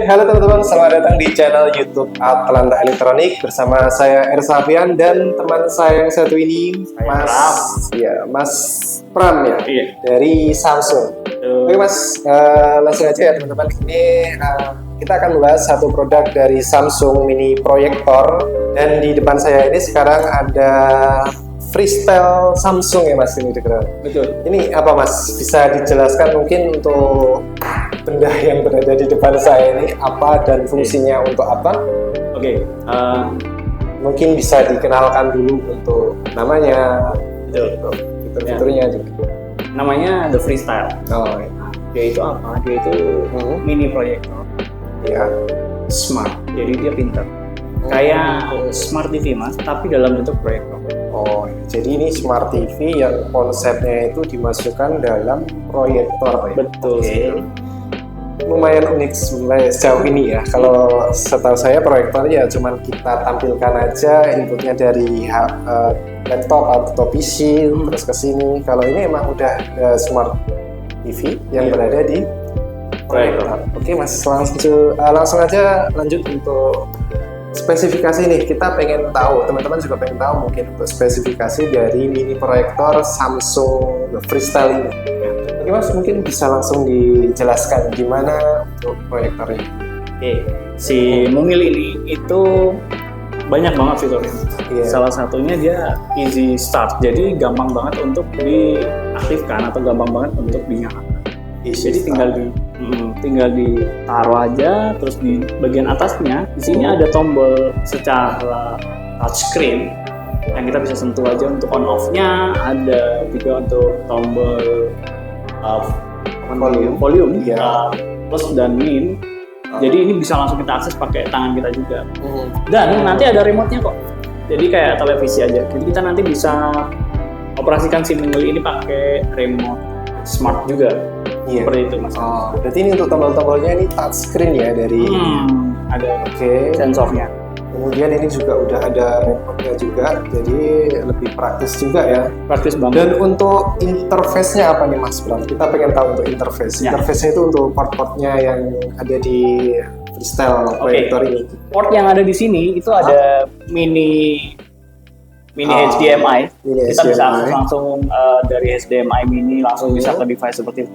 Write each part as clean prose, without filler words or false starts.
halo teman-teman, selamat datang di channel YouTube Atlanta Elektronik bersama saya Ersafian dan teman saya yang satu ini, Mas Pram ya, dari Samsung. Oke Mas, langsung aja ya teman-teman. Ini kita akan membahas satu produk dari Samsung Mini Proyektor, dan di depan saya ini sekarang ada Freestyle Samsung ya Mas, ini dikenal. Betul. Ini apa Mas? Bisa dijelaskan mungkin untuk benda yang berada di depan saya ini apa dan fungsinya untuk apa? Oke. Mungkin bisa dikenalkan dulu untuk namanya, fitur-fiturnya juga. Namanya The Freestyle. Oh, iya. Dia itu apa? Dia itu mini proyektor. Ya. Smart. Jadi dia pintar. Kayak Smart TV Mas, tapi dalam bentuk proyektor. Oh, jadi ini Smart TV yang konsepnya itu dimasukkan dalam proyektor. Betul. Okay. Lumayan unik sebenarnya sejauh ini ya. Kalau setahu saya proyektor ya cuman kita tampilkan aja inputnya dari laptop atau PC terus ke sini. Kalau ini emang udah Smart TV yang berada di proyektor. Oke Mas, langsung aja lanjut untuk spesifikasi nih. Kita pengen tahu, teman-teman juga pengen tahu mungkin untuk spesifikasi dari mini proyektor Samsung The Freestyle ini. Oke Mas, mungkin bisa langsung dijelaskan gimana untuk proyektornya. Oke, si Mumil ini itu banyak banget fiturnya. Salah satunya dia easy start, jadi gampang banget untuk diaktifkan atau gampang banget untuk dinyalakan. Jadi tinggal ditaruh aja, terus di bagian atasnya di sini ada tombol secara touchscreen yang kita bisa sentuh aja untuk on off-nya, ada juga untuk tombol volume plus dan min. Jadi ini bisa langsung kita akses pakai tangan kita juga. Dan nanti ada remote-nya kok. Jadi kayak televisi aja. Jadi kita nanti bisa operasikan si Mini ini pakai remote smart juga. Seperti itu Mas. Oh, berarti ini untuk tombol-tombolnya ini touchscreen ya dari ada sensornya. Kemudian ini juga udah ada remote-nya juga, jadi lebih praktis juga ya. Praktis banget. Dan untuk interface-nya apa nih Mas Bram? Kita pengen tahu untuk interface. Interface-nya itu untuk port-portnya yang ada di Freestyle proyektor ini. Port yang ada di sini itu ada mini HDMI. Kita bisa akses langsung dari HDMI mini langsung bisa ke device seperti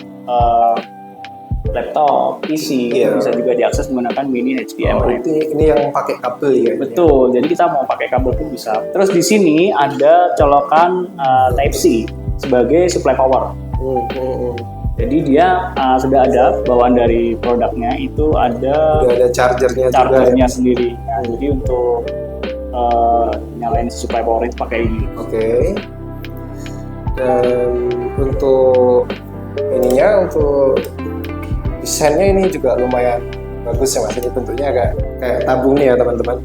laptop, PC, bisa juga diakses menggunakan mini HDMI. Ini yang pakai kabel ya? Betul, jadi kita mau pakai kabel pun bisa. Terus di sini ada colokan Type C sebagai supply power. Jadi dia sudah ada bawaan dari produknya, itu ada chargernya sendiri. Jadi untuk nyalain supply power itu pakai ini. Oke. Dan untuk ininya, untuk desainnya ini juga lumayan bagus ya Mas. Ini bentuknya agak kayak tabung nih ya teman-teman.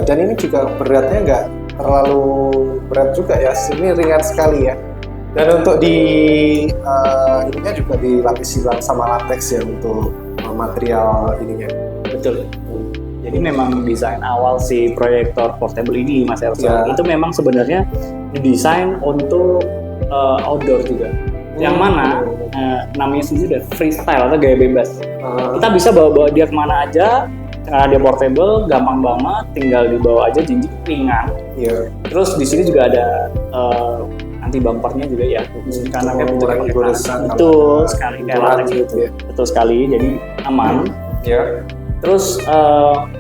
Dan ini juga beratnya nggak terlalu berat juga ya. Ini ringan sekali ya. Dan untuk ininya juga dilapisi sama latex ya untuk material ininya. Betul. Jadi memang desain awal si proyektor portable ini Mas Ersan itu memang sebenarnya didesain untuk outdoor juga. Yang mana namanya sendiri udah freestyle atau gaya bebas. Kita bisa bawa dia kemana aja, karena dia portable, gampang banget, tinggal dibawa aja, jinjit ringan. Terus di sini juga ada anti bumpernya juga ya, karena kan betul sekali kayak latex gitu ya. Betul sekali, jadi aman. Terus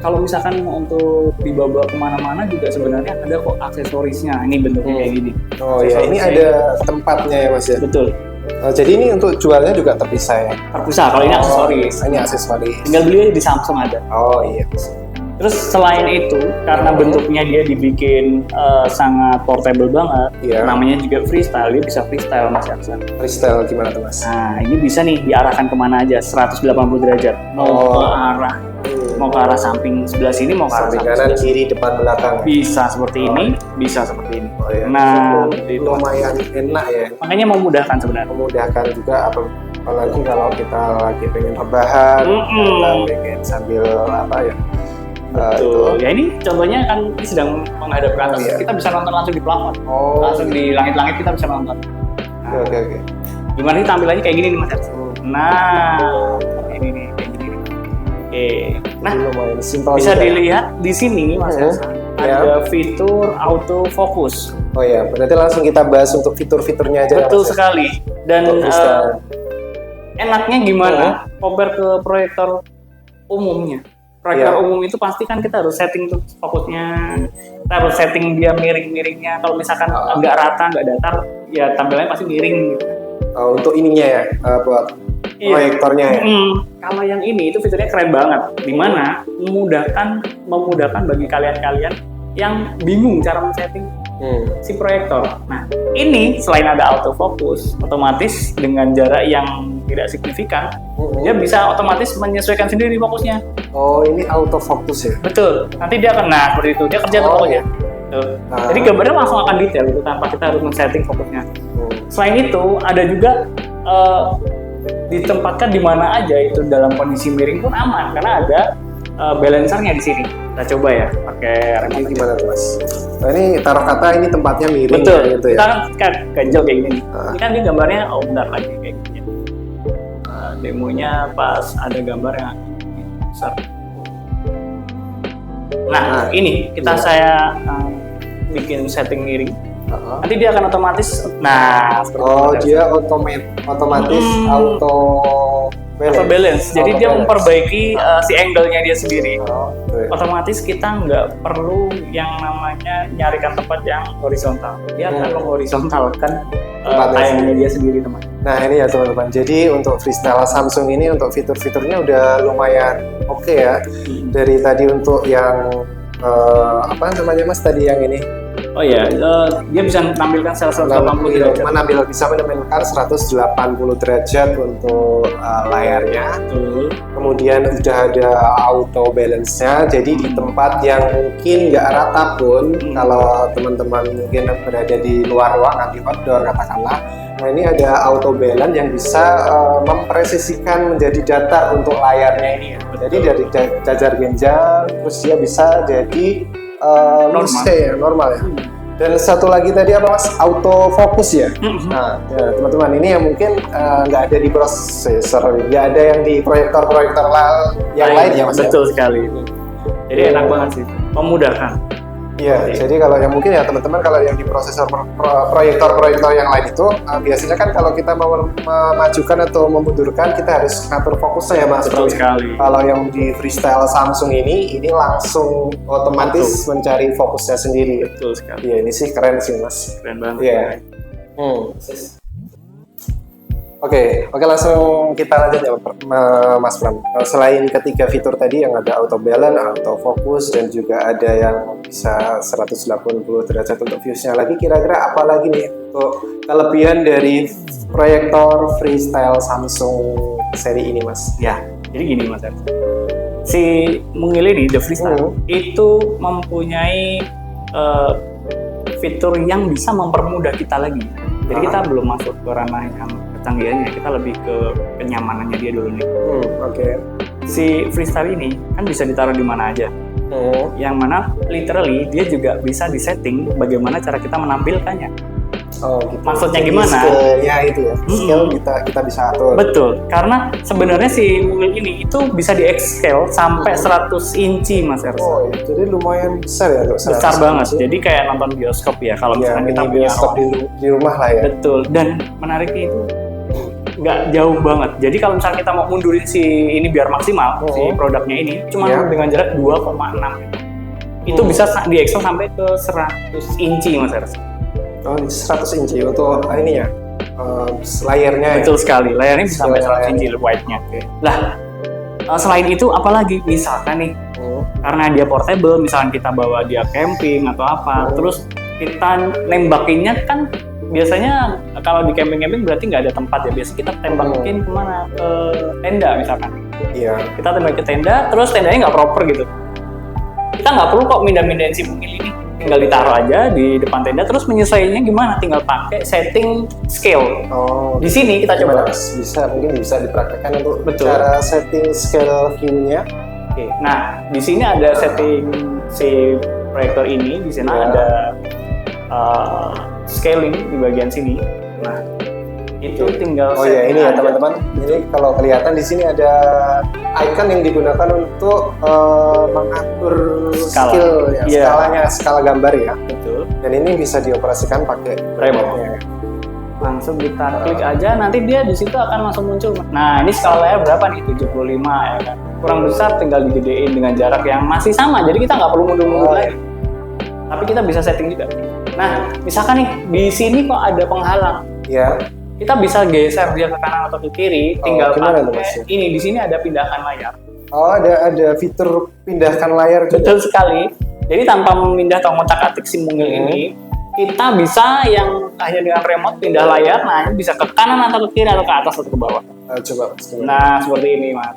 kalau misalkan untuk dibawa kemana-mana juga sebenarnya ada kok aksesorisnya. Ini bentuknya kayak gini. Oh ya, ini ada tempatnya ya Mas ya. Betul. Jadi ini untuk jualnya juga terpisah ya? Terpisah, kalau ini aksesoris. Ini aksesoris. Tinggal beli aja di Samsung ada. Oh iya. Terus selain itu, karena bentuknya dia dibikin sangat portable banget, namanya juga freestyle, dia bisa freestyle Mas Yaksan. Freestyle gimana tuh Mas? Nah, ini bisa nih diarahkan kemana aja, 180 derajat. Mau ke arah samping sebelah sini, mau ke arah samping kanan, kiri, depan, belakang. Bisa seperti ini, bisa seperti ini. Nah, lumayan enak ya. Makanya memudahkan sebenarnya. Memudahkan juga, apalagi kalau kita lagi pengen rebahan, kita pengen sambil apa ya. Betul. Ya ini contohnya kan ini sedang menghadap ke atas. Kita bisa nonton langsung di plafon. Langsung di langit-langit kita bisa nonton. Oke. Gimana sih tampilannya kayak gini nih Mas? Nah, ini nih kayak gini nih. Oke. Nah, Jadi lumayan simpel bisa juga. dilihat di sini Mas Ersa, Ya. ada fitur auto focus. Oh ya, berarti langsung kita bahas untuk fitur-fiturnya aja. Betul Mas, ya? sekali. Dan Untuk freestyle. enaknya gimana compare ke proyektor umumnya. Proyektor Iya. umum itu pasti kan kita harus setting tuh fokusnya, kita harus setting dia miring-miringnya. Kalau misalkan nggak rata, nggak datar, ya tampilannya pasti miring. Gitu. Oh, untuk ininya ya, buat Iya. proyektornya ya. Kalau yang ini itu fiturnya keren banget, dimana memudahkan bagi kalian-kalian yang bingung cara men-setting si proyektor. Nah, ini selain ada autofocus, otomatis dengan jarak yang tidak signifikan, dia bisa otomatis menyesuaikan sendiri fokusnya. Oh, ini autofocus ya? Betul. Nanti dia akan, nah seperti itu, dia kerja tuh pokoknya. Tuh. Jadi gambarnya langsung akan detail gitu, tanpa kita harus men-setting fokusnya. Selain itu, ada juga ditempatkan di mana aja itu dalam kondisi miring pun aman, karena ada balancernya di sini. Kita coba ya, pakai Ini remote. gimana tuh Mas? Nah, ini taruh kata ini tempatnya miring. Betul. Gitu Kita ya? kan ganjel kayak gini. Ini kan dia gambarnya, oh bentar lagi kayak gini. Demonya pas ada gambar yang besar. Nah, ini saya bikin setting miring. Nanti dia akan otomatis. Nah, seperti Oh, itu. dia otomatis auto Auto balance. Jadi Auto dia balance. memperbaiki si angle-nya dia sendiri. Oh, gitu ya. Otomatis kita nggak perlu yang namanya nyarikan tempat yang horizontal. Dia akan menghorizontalkan Tempatnya tayangannya dia sendiri, teman. Nah ini ya teman-teman, jadi untuk freestyle Samsung ini untuk fitur-fiturnya udah lumayan oke ya. Dari tadi untuk yang apa namanya Mas tadi yang ini Oh ya, dia bisa menampilkan 180 derajat. bisa menampilkan 180 derajat untuk layarnya. Betul. Kemudian udah ada auto balance-nya, jadi di tempat yang mungkin nggak rata pun, kalau teman-teman mungkin berada di luar ruangan, di outdoor katakanlah, nah ini ada auto balance yang bisa mempresisikan menjadi datar untuk layarnya ini ya. Jadi dari jajar genjang, terus dia bisa jadi normal ya. Dan satu lagi tadi apa Mas? Auto fokus ya. Nah, ya, teman-teman ini yang mungkin nggak ada di prosesor, nggak ada yang di proyektor-proyektor yang lain ya Mas. Betul sekali. Jadi enak banget sih, memudahkan. Iya, jadi kalau yang mungkin ya teman-teman kalau yang di prosesor proyektor-proyektor yang lain itu biasanya kan kalau kita mau memajukan atau memundurkan kita harus ngatur fokusnya ya Mas. Betul sekali. Kalau yang di freestyle Samsung ini langsung otomatis mencari fokusnya sendiri. Betul sekali. Iya, ini sih keren sih Mas. Keren banget. Iya. Oke, langsung kita lanjut ya Mas Pram. Selain ketiga fitur tadi yang ada auto balance, auto focus, dan juga ada yang bisa 180 derajat untuk viewsnya lagi, kira-kira apa lagi nih untuk kelebihan dari proyektor freestyle Samsung seri ini Mas? Ya, jadi gini Mas Ernst. Si Mungil ini, The Freestyle, itu mempunyai fitur yang bisa mempermudah kita lagi. Jadi kita belum masuk ke ranah yang kecanggihannya, kita lebih ke kenyamanannya dia dulu nih. Oke. Si Freestyle ini kan bisa ditaruh di mana aja. Yang mana literally dia juga bisa disetting bagaimana cara kita menampilkannya. Oh, gitu. Maksudnya Jadi gimana? Skill-nya itu ya. Skill kita bisa atur. Betul, karena sebenarnya si Mungil ini itu bisa di-scale sampai 100 inci Mas Ersa. Oh, ya. Jadi lumayan besar ya untuk Besar 100 banget, inci. jadi kayak nonton bioskop ya kalau Ya, misalkan kita mini punya bioskop di rumah lah ya. Betul, dan menariknya itu nggak jauh banget. Jadi kalau misalnya kita mau mundurin si ini biar maksimal, si produknya ini cuma dengan jarak 2,6 itu bisa di-excel sampai ke 100 inci Mas Ersa. Oh, 100 inci untuk ini ya, layarnya. Betul sekali, layarnya bisa sampai 100 inci wide-nya. Lah, selain itu apalagi misalkan nih, karena dia portable, misalkan kita bawa dia camping atau apa, terus kita nembakinnya kan biasanya kalau di camping-camping berarti nggak ada tempat ya, biasa kita tembakin kemana? Ke tenda misalkan. Iya. Kita tembak ke tenda, terus tendanya nggak proper gitu. Kita nggak perlu kok mindah-mindahin si Mungil ini, tinggal ditaruh aja di depan tenda, terus menyesuaikannya gimana? Tinggal pakai setting scale. Oh, Di sini kita coba. mungkin bisa dipraktekkan untuk Betul. cara setting scale view-nya. Oke. Nah, di sini ada setting si proyektor ini, di sana ada scaling di bagian sini. Nah, Itu tinggal Oh ya, ini ya aja. teman-teman. Ini kalau kelihatan di sini ada icon yang digunakan untuk mengatur Skala. skill ya, Iya. skalanya, skala gambar ya. Betul. Dan ini bisa dioperasikan pakai Remote. Langsung kita klik aja, nanti dia di situ akan langsung muncul. Nah, ini skala layar berapa nih? 75 ya kan. Kurang besar tinggal digedein dengan jarak yang masih sama. Jadi kita nggak perlu mundur-mundur lagi. Tapi kita bisa setting juga. Nah, misalkan nih di sini kok ada penghalang. Ya. Kita bisa geser dia ke kanan atau ke kiri, tinggal gimana tuh, Mas? pakai ini. Di sini ada pindahkan layar. Oh, ada fitur pindahkan layar juga. Betul sekali. Jadi tanpa memindah atau ngotak-atik si mungil ini, kita bisa yang hanya dengan remote pindah layar, nah ini bisa ke kanan atau ke kiri atau ke atas atau ke bawah. Coba Mas, gimana? Nah, seperti ini, Mas.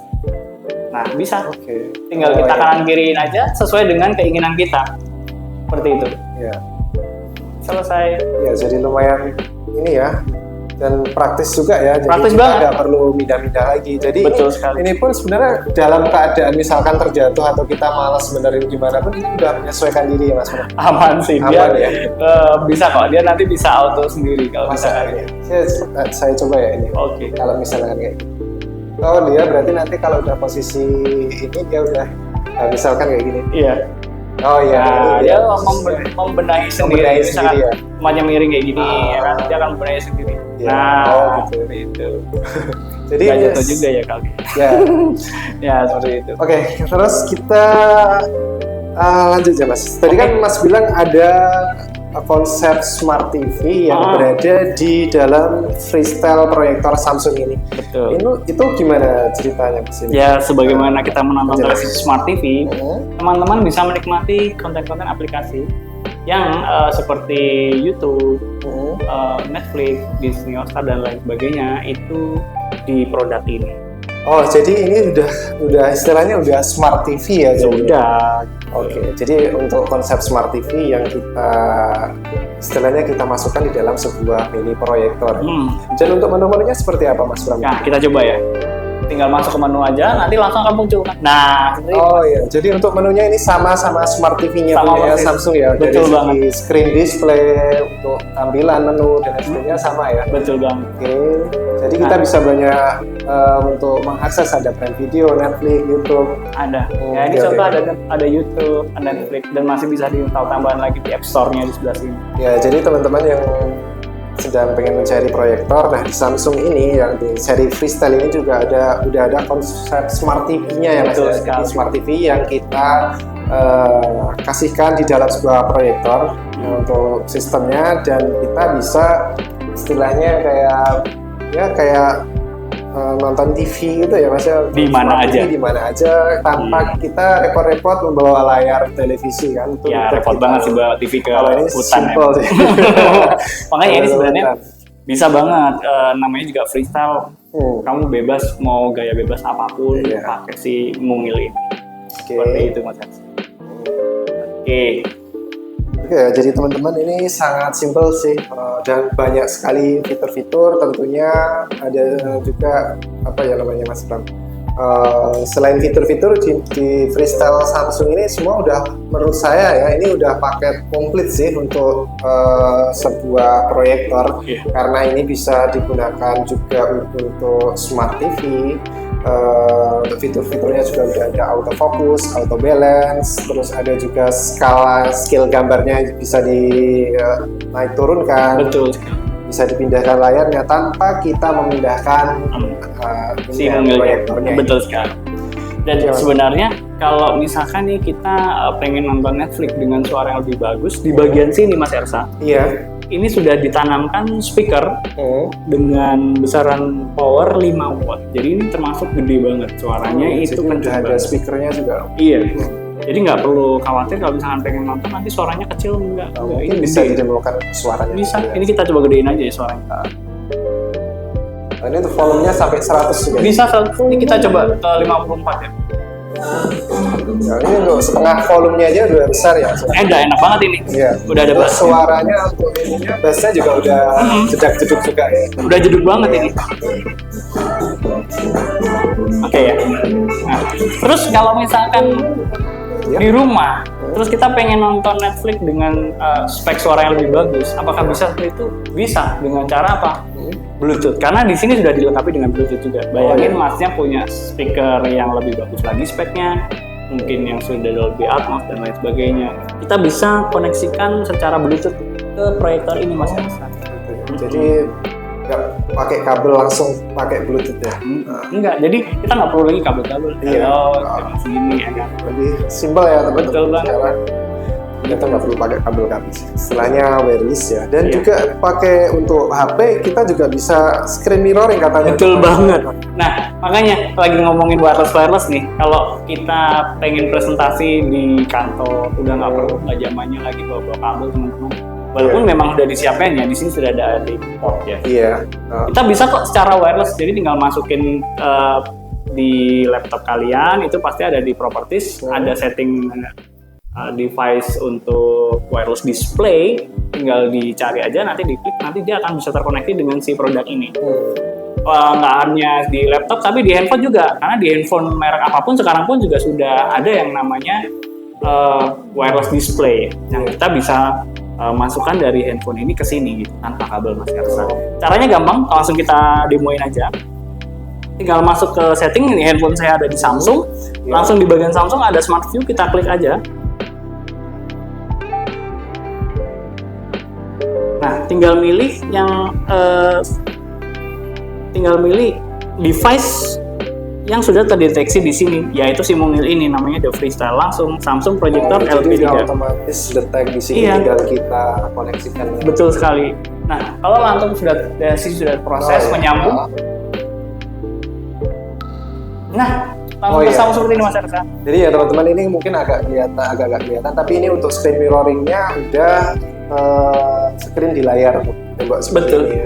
Nah, bisa. Oke. Tinggal kita kanan kiriin aja sesuai dengan keinginan kita. Seperti itu. Ya. Selesai. Ya, jadi lumayan ini ya. Dan praktis juga ya. Jadi Praktis kita banget. nggak perlu mindah-mindah lagi. Jadi Betul sekali. ini pun sebenarnya dalam keadaan misalkan terjatuh atau kita malas benerin gimana pun ini udah menyesuaikan diri ya Mas. Aman sih. Aman Dia ya? bisa kok. Dia nanti bisa auto sendiri kalau Masa misalkan. saya coba ya ini. Oke. Kalau misalkan kayak gitu. Oh dia berarti nanti kalau udah posisi ini dia udah misalkan kayak gini. Iya. Oh iya. Nah, ini dia membenahi sendiri. Membenahi Misalkan sendiri ya? Semuanya miring kayak gini, ya kan? Dia akan membenahi sendiri. Iya. Nah, Oh, gitu. seperti itu. Jadi Nggak jatuh juga ya kali. Ya. Ya, seperti itu. Oke, terus kita lanjut ya Mas. Tadi kan Mas bilang ada konsep Smart TV yang berada di dalam freestyle proyektor Samsung ini. Betul. Itu gimana ceritanya Mas ini? Ya, sebagaimana kita menonton televisi Smart TV, Hmm. teman-teman bisa menikmati konten-konten aplikasi yang seperti YouTube, Netflix, Disney Hotstar dan lain sebagainya itu di produk ini. Oh, jadi ini udah istilahnya udah Smart TV ya? jadi? Sudah. Oke, jadi untuk konsep Smart TV yang istilahnya kita masukkan di dalam sebuah mini proyektor. Dan untuk menu-menunya seperti apa Mas Bram? Nah, kita coba ya. Tinggal masuk ke menu aja, nanti langsung akan muncul. Nah, seperti itu. Oh iya, jadi untuk menunya ini sama Smart TV-nya Sama punya persis. Samsung ya? Betul dari banget. segi screen display, untuk tampilan menu dan lain sebagainya sama ya? Betul banget. Oke, jadi kita bisa banyak untuk mengakses ada Prime Video, Netflix, YouTube. Ada. Oh, Ya, ini oke, contoh oke. ada YouTube, ada Netflix, dan masih bisa diinstal tambahan lagi di App Store-nya di sebelah sini. Ya, jadi teman-teman yang sedang pengen mencari proyektor, nah di Samsung ini yang di seri Freestyle ini juga udah ada konsep Smart TV-nya ya Mas. Betul Ya? sekali. Jadi Smart TV yang kita kasihkan di dalam sebuah proyektor untuk sistemnya, dan kita bisa istilahnya kayak nonton TV gitu ya Mas ya. Di mana Smart TV aja. di mana aja tanpa kita repot-repot membawa layar televisi kan. Itu Ya, untuk repot kita. banget sih bawa TV ke Kalau ini hutan ya. simple sih. Makanya ini sebenarnya Hutan. bisa banget, namanya juga freestyle. Kamu bebas mau gaya bebas apapun Iya. pakai si mungil ini. Oke. Seperti itu Mas Hans. Oke. Oke, jadi teman-teman ini sangat simple sih dan banyak sekali fitur-fitur. Tentunya ada juga apa ya namanya Mas Bram. Selain fitur-fitur di Freestyle Samsung ini semua udah menurut saya ya ini udah paket komplit sih untuk sebuah proyektor. Iya. Karena ini bisa digunakan juga untuk Smart TV. Untuk fitur-fiturnya juga udah ada autofocus, auto balance, terus ada juga skala skill gambarnya bisa naik turunkan, Betul. bisa dipindahkan layarnya tanpa kita memindahkan Si ini ya, mungilnya. proyektornya. Betul sekali. Dan Iya. sebenarnya kalau misalkan nih kita pengen nonton Netflix dengan suara yang lebih bagus, di bagian sini Mas Ersa, Iya. ini sudah ditanamkan speaker Hmm. dengan besaran power 5 watt. Jadi ini termasuk gede banget suaranya, itu Jadi kencang udah ada banget. speakernya juga. Iya. Jadi nggak perlu khawatir kalau misalkan pengen nonton nanti suaranya kecil enggak. Mungkin Ini bisa gede. didemokan suaranya. Bisa. juga. Ini kita coba gedein aja ya suaranya. Nah, ini untuk volumenya sampai 100 juga. Bisa. Ini kita coba ke 54 ya. Nah, ini untuk setengah volumenya aja udah besar ya. Udah enak banget ini. Iya. Udah ada Terus bassnya. suaranya untuk ininya bassnya juga udah jedak-jeduk juga ya. Udah jeduk banget ini. Oke ya. Nah, terus kalau misalkan Iya. di rumah, terus kita pengen nonton Netflix dengan spek suara yang lebih bagus, apakah bisa seperti itu? Bisa. Dengan cara apa? Bluetooth. Karena di sini sudah dilengkapi dengan Bluetooth juga. Bayangin Masnya punya speaker yang lebih bagus lagi speknya, mungkin yang sudah Dolby Atmos dan lain sebagainya. Kita bisa koneksikan secara Bluetooth ke proyektor ini Mas Ersa. Jadi nggak pakai kabel, langsung pakai Bluetooth ya? Enggak, jadi kita nggak perlu lagi kabel-kabel. Iya. Segini ya kan. Lebih simpel ya teman-teman. Betul banget. Sekarang kita nggak perlu pakai kabel-kabel. Istilahnya wireless ya. Dan juga pakai untuk HP kita juga bisa screen mirroring katanya. Betul banget. Nah, makanya lagi ngomongin wireless nih. Kalau kita pengen presentasi di kantor, udah nggak perlu zamannya lagi bawa kabel teman-teman. Walaupun memang udah disiapin ya, di sini sudah ada di port ya. Iya. Kita bisa kok secara wireless, jadi tinggal masukin di laptop kalian, itu pasti ada di properties, ada setting device untuk wireless display, tinggal dicari aja, nanti diklik, nanti dia akan bisa terkoneksi dengan si produk ini. Nggak hanya di laptop, tapi di handphone juga, karena di handphone merek apapun sekarang pun juga sudah ada yang namanya wireless display, yang kita bisa masukkan dari handphone ini ke sini gitu, tanpa kabel Mas Ersa. Caranya gampang, langsung kita demoin aja. Tinggal masuk ke setting, ini handphone saya ada di Samsung, langsung di bagian Samsung ada Smart View, kita klik aja. Nah, tinggal milih yang device yang sudah terdeteksi di sini, yaitu si mungil ini namanya The Freestyle, langsung Samsung Projector LP3. Jadi otomatis detect di sini, tinggal kita koneksikan. Betul sekali. Nah, kalau langsung sudah proses menyambung. Nah, langsung tersambung seperti ini Mas Ersa. Jadi ya teman-teman, ini mungkin agak kelihatan, tapi ini untuk screen mirroringnya udah screen di layar tembok seperti Betul. ini.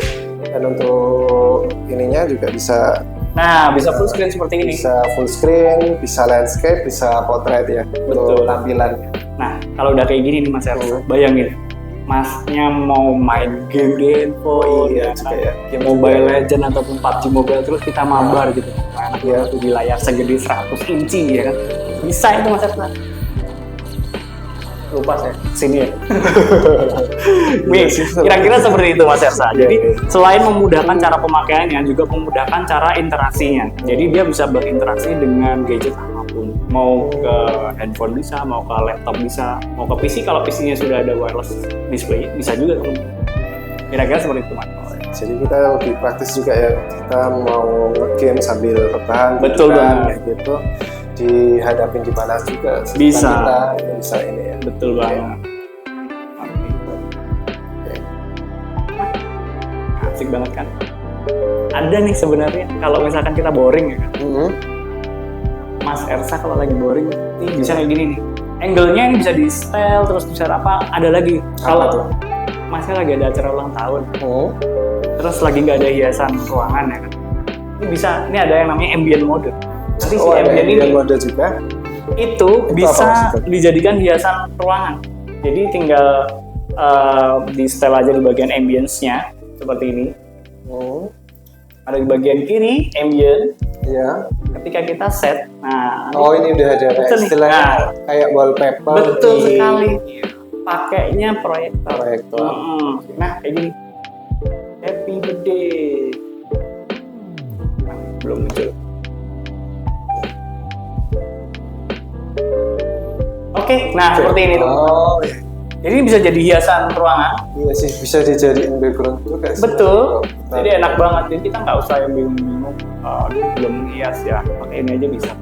Dan untuk ininya juga bisa. Nah, bisa full screen seperti ini. Bisa full screen, bisa landscape, bisa portrait ya. Betul. Untuk tampilannya. Nah, kalau udah kayak gini nih Mas Ersa, bayangin Masnya mau main game di handphone, Game Mobile Legend ataupun PUBG Mobile, terus kita mabar gitu. Ya, di layar segede 100 inci ya kan. Bisa itu Mas Ersa. Lupa saya, sini ya. Nih, kira-kira seperti itu Mas Ersa. Jadi selain memudahkan cara pemakaiannya, juga memudahkan cara interaksinya. Jadi dia bisa berinteraksi dengan gadget apapun. Mau ke handphone bisa, mau ke laptop bisa, mau ke PC kalau PC-nya sudah ada wireless display bisa juga teman-teman. Kira-kira seperti itu Mas. Jadi kita lebih praktis juga ya. Kita mau game sambil rebahan. Betul banget gitu. Dihadapin di mana juga bisa. Kita bisa ini ya. Betul banget. Asik banget kan? Ada nih sebenarnya kalau misalkan kita boring ya kan. Mas Ersa kalau lagi boring nih bisa kayak gini nih. Angle-nya ini bisa di style, terus bisa apa? Ada lagi kalau Masnya lagi ada acara ulang tahun. Terus lagi nggak ada hiasan ruangan ya kan. Ini bisa, ini ada yang namanya ambient mode. Nanti si ambient ini mode juga itu bisa dijadikan hiasan ruangan. Jadi tinggal di setel aja di bagian ambience-nya seperti ini. Ada di bagian kiri ambient. Ya. Ketika kita set, nah. Ini udah ada istilahnya kayak wallpaper. Betul sekali. Pakainya proyektor. Nah kayak gini. Happy birthday. Nah, belum muncul. Oke, nah seperti ini tuh. Jadi bisa jadi hiasan ruangan. Iya sih, bisa dijadiin background juga. Betul. Jadi enak banget. Jadi kita nggak usah yang bingung-bingung. Belum hias ya, pakai ini aja bisa.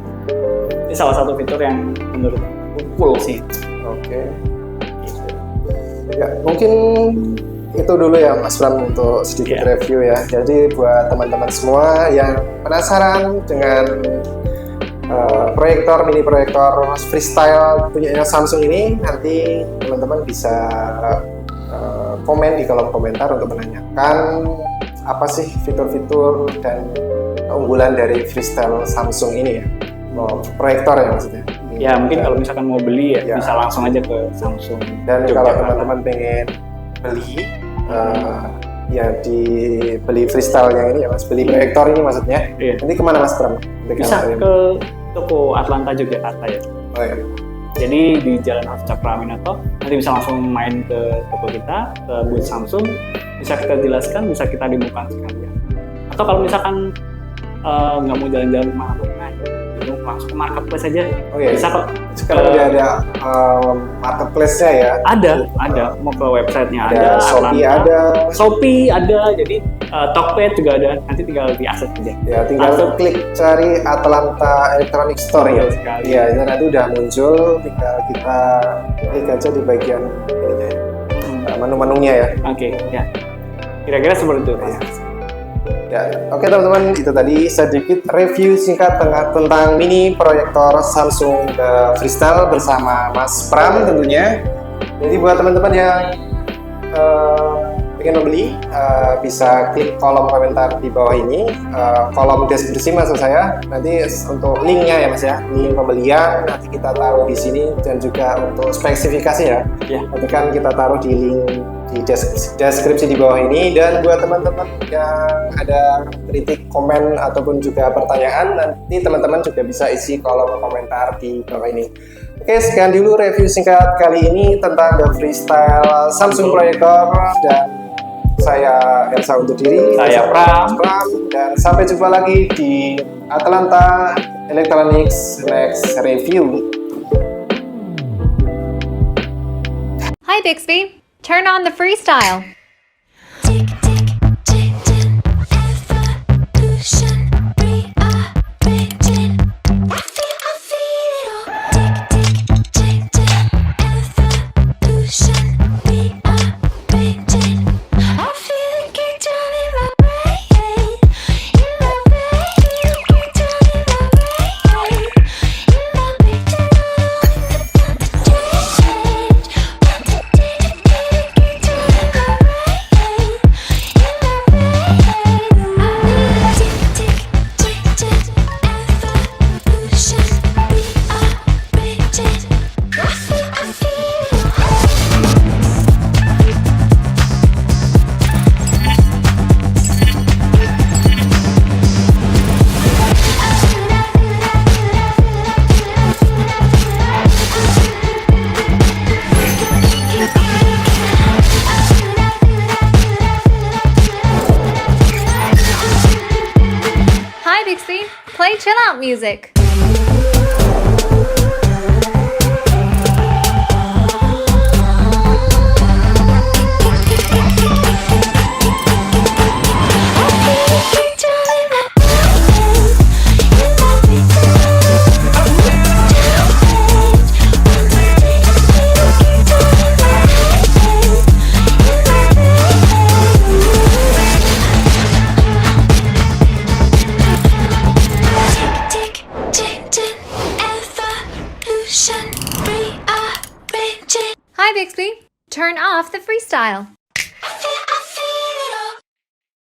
Ini salah satu fitur yang menurut aku cool sih. Oke. Ya, mungkin itu dulu ya Mas Bram untuk sedikit review ya. Jadi buat teman-teman semua yang penasaran dengan mini proyektor Freestyle punyanya Samsung ini, nanti teman-teman bisa komen di kolom komentar untuk menanyakan apa sih fitur-fitur dan keunggulan dari Freestyle Samsung ini ya. Proyektor ya maksudnya. Ya mungkin kalau misalkan mau beli ya bisa langsung aja ke Samsung. Dan kalau teman-teman pengen beli ya dibeli Freestyle yang ini ya Mas, beli proyektor ini maksudnya. Nanti kemana Mas Bram? Bisa ke toko Atlanta juga ya. Jadi di Jalan Cakra Aminoto, nanti bisa langsung main ke toko kita, ke booth Samsung, bisa kita jelaskan, bisa kita demokan sekalian. Atau kalau misalkan nggak mau jalan-jalan kemana-mana, langsung ke marketplace aja. Oh iya. Bisa kok. Sekarang udah ada marketplace-nya ya. Ada. Mau ke websitenya Ada Shopee ada. Jadi Tokped juga ada. Nanti tinggal diakses aja. Ya, tinggal Langsung. klik cari Atlanta Electronic Store ya. Betul sekali. Iya, itu nanti udah muncul. Tinggal kita klik aja di bagian ininya ya. Menu-menunya ya. Oke, ya. Kira-kira seperti itu. Mas. Ya, oke teman-teman, itu tadi sedikit review singkat tentang mini proyektor Samsung Freestyle bersama Mas Pram tentunya. Jadi buat teman-teman yang ingin membeli, bisa klik kolom komentar di bawah ini, kolom deskripsi maksud saya. Nanti untuk linknya ya Mas ya, link pembelian nanti kita taruh di sini, dan juga untuk spesifikasi ya. Nanti kan kita taruh di link di deskripsi di bawah ini. Dan buat teman-teman yang ada kritik, komen ataupun juga pertanyaan, nanti teman-teman juga bisa isi kolom komentar di bawah ini. Oke, sekian dulu review singkat kali ini tentang The Freestyle Samsung Proyektor, dan saya Elsa undur diri. Saya Pram. Dan sampai jumpa lagi di Atlanta Electronics next review. Hi Bixby, turn on the freestyle. Tick, tick, tick, tick, evolution, rearranging. I feel it all. Tick, tick, tick, tick, evolution, rearranging. I feel it kick down in my brain, in my brain, kick down in my brain, in my picture, want to change, want to kick down in my brain, in my brain. Tick, tick, tick, tick, evolution, rearranging. I feel it. Hi Bixby, play chill out music. Tick, tick, tick, evolution, rearranging. Hi Bixby, turn off the freestyle.